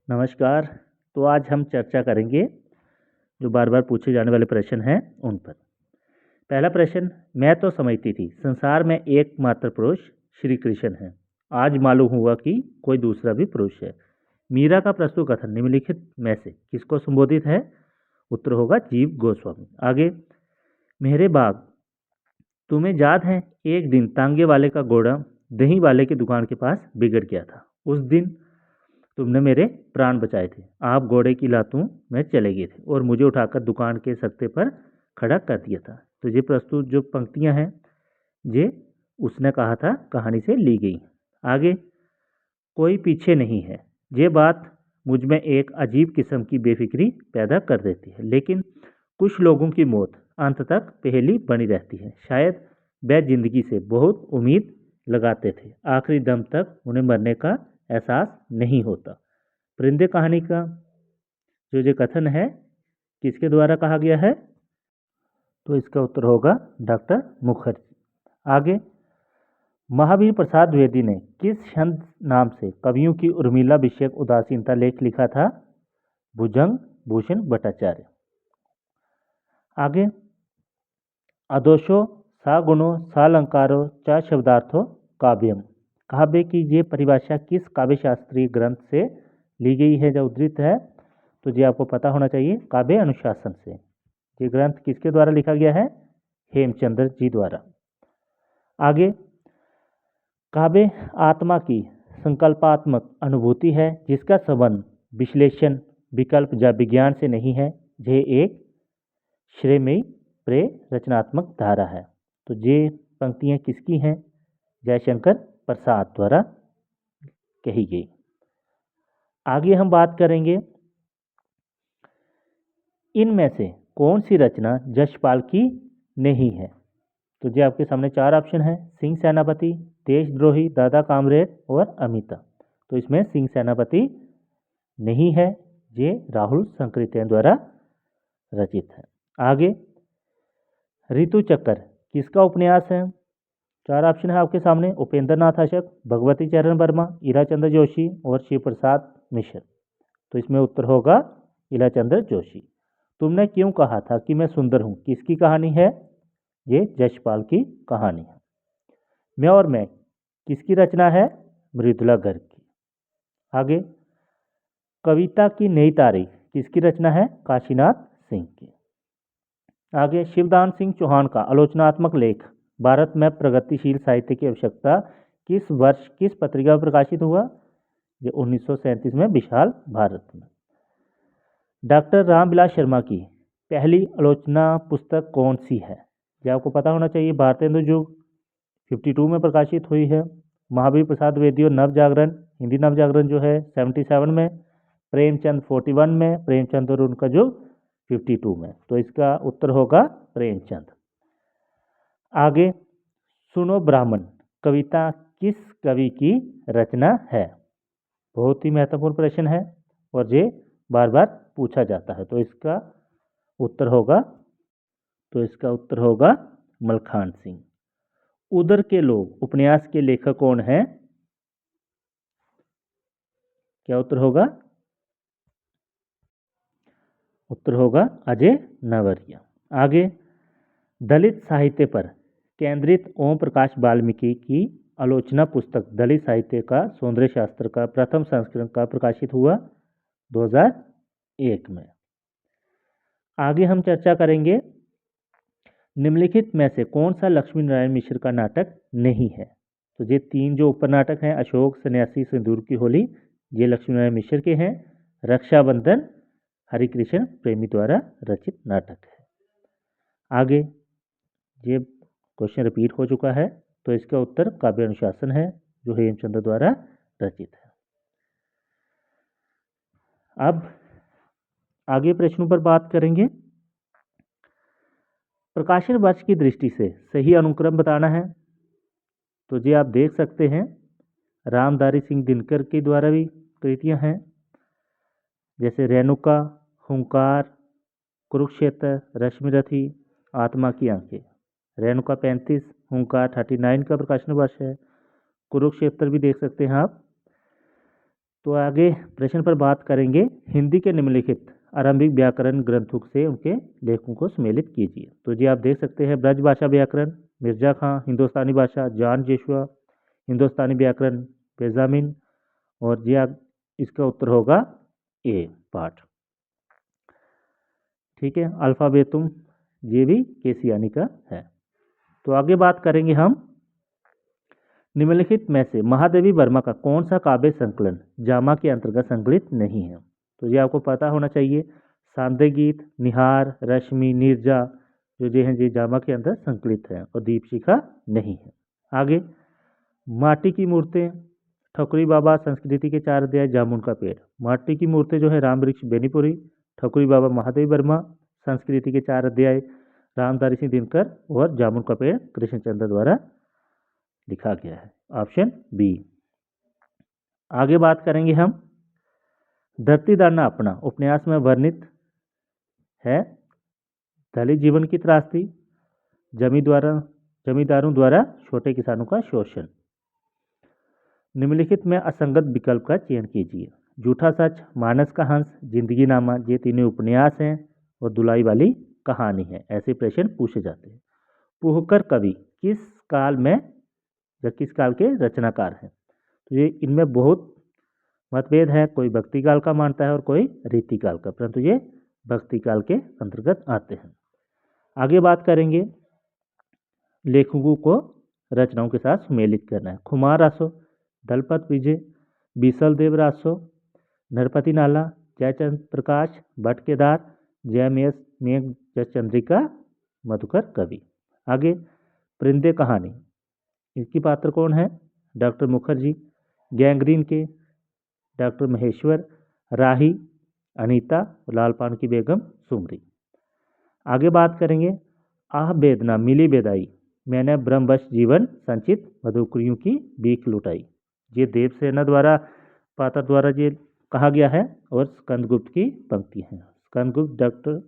नमस्कार। तो आज हम चर्चा करेंगे जो बार बार पूछे जाने वाले प्रश्न हैं उन पर। पहला प्रश्न, मैं तो समझती थी संसार में एकमात्र पुरुष श्री कृष्ण है, आज मालूम हुआ कि कोई दूसरा भी पुरुष है। मीरा का प्रस्तुत कथन निम्नलिखित में से किसको संबोधित है? उत्तर होगा जीव गोस्वामी। आगे, मेरे बाग, तुम्हें याद है एक दिन तांगे वाले का घोड़ा दही वाले की दुकान के पास बिगड़ गया था। उस दिन तुमने मेरे प्राण बचाए थे। आप घोड़े की लातों में चले गए थे और मुझे उठाकर दुकान के सत्ते पर खड़ा कर दिया था। तो ये प्रस्तुत जो पंक्तियां हैं ये उसने कहा था कहानी से ली गई। आगे, कोई पीछे नहीं है, ये बात मुझ में एक अजीब किस्म की बेफिक्री पैदा कर देती है, लेकिन कुछ लोगों की मौत अंत तक पहेली बनी रहती है। शायद वे जिंदगी से बहुत उम्मीद लगाते थे, आखिरी दम तक उन्हें मरने का एहसास नहीं होता। परिंदे कहानी का जो कथन है किसके द्वारा कहा गया है? तो इसका उत्तर होगा डॉक्टर मुखर्जी। आगे, महावीर प्रसाद द्विवेदी ने किस छंद नाम से कवियों की उर्मिला विषयक उदासीनता लेख लिखा था? भुजंग भूषण भट्टाचार्य। आगे, अदोषो सा गुणो सालंकारो च शब्दार्थो काव्यम। काव्य की ये परिभाषा किस काव्य शास्त्रीय ग्रंथ से ली गई है या उद्धृत है? तो ये आपको पता होना चाहिए, काव्य अनुशासन से। ये ग्रंथ किसके द्वारा लिखा गया है? हेमचंद्र जी द्वारा। आगे, काव्य आत्मा की संकल्पात्मक अनुभूति है जिसका संबंध विश्लेषण विकल्प या विज्ञान से नहीं है। यह एक श्रेयमयी प्रे रचनात्मक धारा है। तो ये पंक्तियां किसकी हैं? जयशंकर प्रसाद द्वारा कही गई। आगे हम बात करेंगे इनमें से कौन सी रचना यशपाल की नहीं है? तो ये आपके सामने चार ऑप्शन है, सिंह सेनापति, देशद्रोही, दादा कामरेड और अमिता। तो इसमें सिंह सेनापति नहीं है, ये राहुल संकृत्य द्वारा रचित है। आगे, ऋतु चक्र किसका उपन्यास है? चार ऑप्शन है आपके सामने, उपेंद्र नाथ अशक, भगवती चरण वर्मा, ईराचंद्र जोशी और शिव प्रसाद मिश्र। तो इसमें उत्तर होगा ईराचंद्र जोशी। तुमने क्यों कहा था कि मैं सुंदर हूं किसकी कहानी है? ये यशपाल की कहानी है। मैं और मैं किसकी रचना है? मृदुला गर्ग की। आगे, कविता की नई तारीख किसकी रचना है? काशीनाथ सिंह की। आगे, शिवदान सिंह चौहान का आलोचनात्मक लेख भारत में प्रगतिशील साहित्य की आवश्यकता किस वर्ष किस पत्रिका में प्रकाशित हुआ? ये 1937 में विशाल भारत में। डॉक्टर रामविलास शर्मा की पहली आलोचना पुस्तक कौन सी है? ये आपको पता होना चाहिए, भारतेंदु युग 52 में प्रकाशित हुई है। महावीर प्रसाद द्विवेदी और नवजागरण, हिंदी नवजागरण जो है 77 में, प्रेमचंद 41 में, प्रेमचंद और उनका जो 52 में। तो इसका उत्तर होगा प्रेमचंद। आगे, सुनो ब्राह्मण कविता किस कवि की रचना है? बहुत ही महत्वपूर्ण प्रश्न है और ये बार बार पूछा जाता है। तो इसका उत्तर होगा मलखान सिंह। उधर के लोग उपन्यास के लेखक कौन हैं? क्या उत्तर होगा? उत्तर होगा अजय नवरिया। आगे, दलित साहित्य पर केंद्रित ओम प्रकाश वाल्मीकि की आलोचना पुस्तक दलित साहित्य का सौंदर्य शास्त्र का प्रथम संस्करण का प्रकाशित हुआ 2001 में। आगे हम चर्चा करेंगे निम्नलिखित में से कौन सा लक्ष्मी नारायण मिश्र का नाटक नहीं है? तो ये तीन जो ऊपर नाटक हैं, अशोक, सन्यासी, सिंदूर की होली, ये लक्ष्मी नारायण मिश्र के हैं। रक्षाबंधन हरिकृष्ण प्रेमी द्वारा रचित नाटक है। आगे, ये क्वेश्चन रिपीट हो चुका है, तो इसका उत्तर काव्य अनुशासन है जो हेमचंद्र द्वारा रचित है। अब आगे प्रश्नों पर बात करेंगे। प्रकाशन वर्ष की दृष्टि से सही अनुक्रम बताना है। तो जी आप देख सकते हैं, रामधारी सिंह दिनकर के द्वारा भी कृतियां हैं, जैसे रेणुका, हुंकार, कुरुक्षेत्र, रश्मिरथी, आत्मा की आंखें। रेणुका 35, हुंकार 39 का प्रकाशन वर्ष है। कुरुक्षेत्र भी देख सकते हैं आप तो आगे प्रश्न पर बात करेंगे, हिंदी के निम्नलिखित आरंभिक व्याकरण ग्रंथों से उनके लेखों को सम्मिलित कीजिए। तो जी आप देख सकते हैं, ब्रज भाषा व्याकरण मिर्जा खां, हिंदुस्तानी भाषा जॉन जेशुआ, हिंदुस्तानी व्याकरण बेंजामिन, और जी आप इसका उत्तर होगा ए पाठ। ठीक है, अल्फाबेतुम ये भी केसियानी का है। तो आगे बात करेंगे हम, निम्नलिखित में से महादेवी वर्मा का कौन सा काव्य संकलन जामा के अंतर्गत संकलित नहीं है। तो ये आपको पता होना चाहिए, सांदे गीत, निहार, रश्मि, नीरजा जो हैं ये जामा के अंदर संकलित है और दीपशिखा नहीं है। आगे, माटी की मूर्तें, ठकुरी बाबा संस्कृति के 4 अध्याय, जामुन का पेड़। माटी की मूर्तें जो है राम वृक्ष बेनीपुरी, ठकुरी बाबा महादेवी वर्मा, संस्कृति के 4 अध्याय रामधारी सिंह दिनकर, और जामुन का पेड़ कृष्णचंद्र द्वारा लिखा गया है, ऑप्शन बी। आगे बात करेंगे हम, धरतीदार ना अपना उपन्यास में वर्णित है दलित जीवन की त्रासदी, जमींदारों द्वारा छोटे किसानों का शोषण। निम्नलिखित में असंगत विकल्प का चयन कीजिए। झूठा सच, मानस का हंस, जिंदगी नामा ये तीनों उपन्यास हैं और दुलाई वाली कहानी है। ऐसे प्रश्न पूछे जाते हैं। पुहकर कवि किस काल में या किस काल के रचनाकार हैं। तो ये इनमें बहुत मतभेद है, कोई भक्ति काल का मानता है और कोई रीति काल का, परंतु ये भक्ति काल के अंतर्गत आते हैं। आगे बात करेंगे, लेखकों को रचनाओं के साथ सम्मिलित करना है। खुमार रासो, दलपत विजय, बीसल देव रासो, नरपति नाला, जयचंद्र प्रकाश, भट्ट केदार, मेघ चंद्रिका, मधुकर कवि। आगे, परिंदे कहानी, इसकी पात्र कौन है, डॉक्टर मुखर्जी। गैंग्रीन के डॉक्टर महेश्वर, राही अनीता, लालपान की बेगम सुमरी। आगे बात करेंगे, आह बेदना मिली बेदाई, मैंने ब्रह्मवश जीवन संचित मधुकरियों की बीख लुटाई। ये देवसेना द्वारा पात्र द्वारा ये कहा गया है और स्कंदगुप्त की पंक्ति है। स्कंदगुप्त डॉक्टर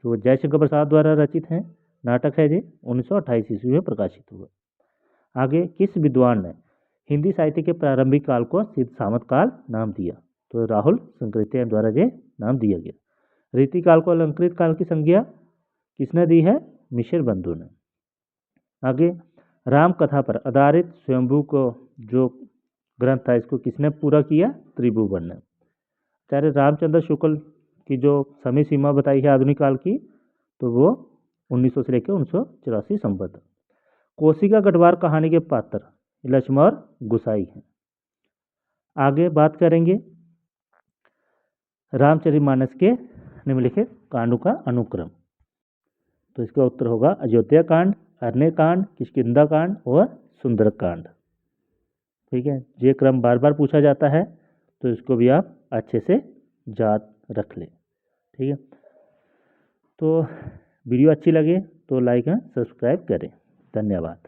जो जयशंकर प्रसाद द्वारा रचित है नाटक है, ये 1928 ईस्वी में प्रकाशित हुआ। आगे, किस विद्वान ने हिंदी साहित्य के प्रारंभिक काल को सिद्ध सामंत काल नाम दिया। तो राहुल संकृत्य द्वारा ये नाम दिया गया। रीति काल को अलंकृत काल की संज्ञा किसने दी है, मिश्र बंधु ने। आगे, राम कथा पर आधारित स्वयंभू को जो ग्रंथ था इसको किसने पूरा किया, त्रिभुवन ने। आचार्य रामचंद्र शुक्ल की जो समय सीमा बताई है आधुनिक काल की, तो वो 1900 से लेकर 1984 संबद्ध। कोशिका गढ़वाल कहानी के पात्र लक्ष्मण और गुसाई हैं। आगे बात करेंगे, रामचरितमानस के निम्नलिखित कांडों का अनुक्रम। तो इसका उत्तर होगा अयोध्या कांड, अरण्य कांड, किष्किंधा कांड और सुंदर कांड। ठीक है, ये क्रम बार बार पूछा जाता है, तो इसको भी आप अच्छे से याद रख लें। ठीक है, तो वीडियो अच्छी लगे तो लाइक एंड सब्सक्राइब करें। धन्यवाद।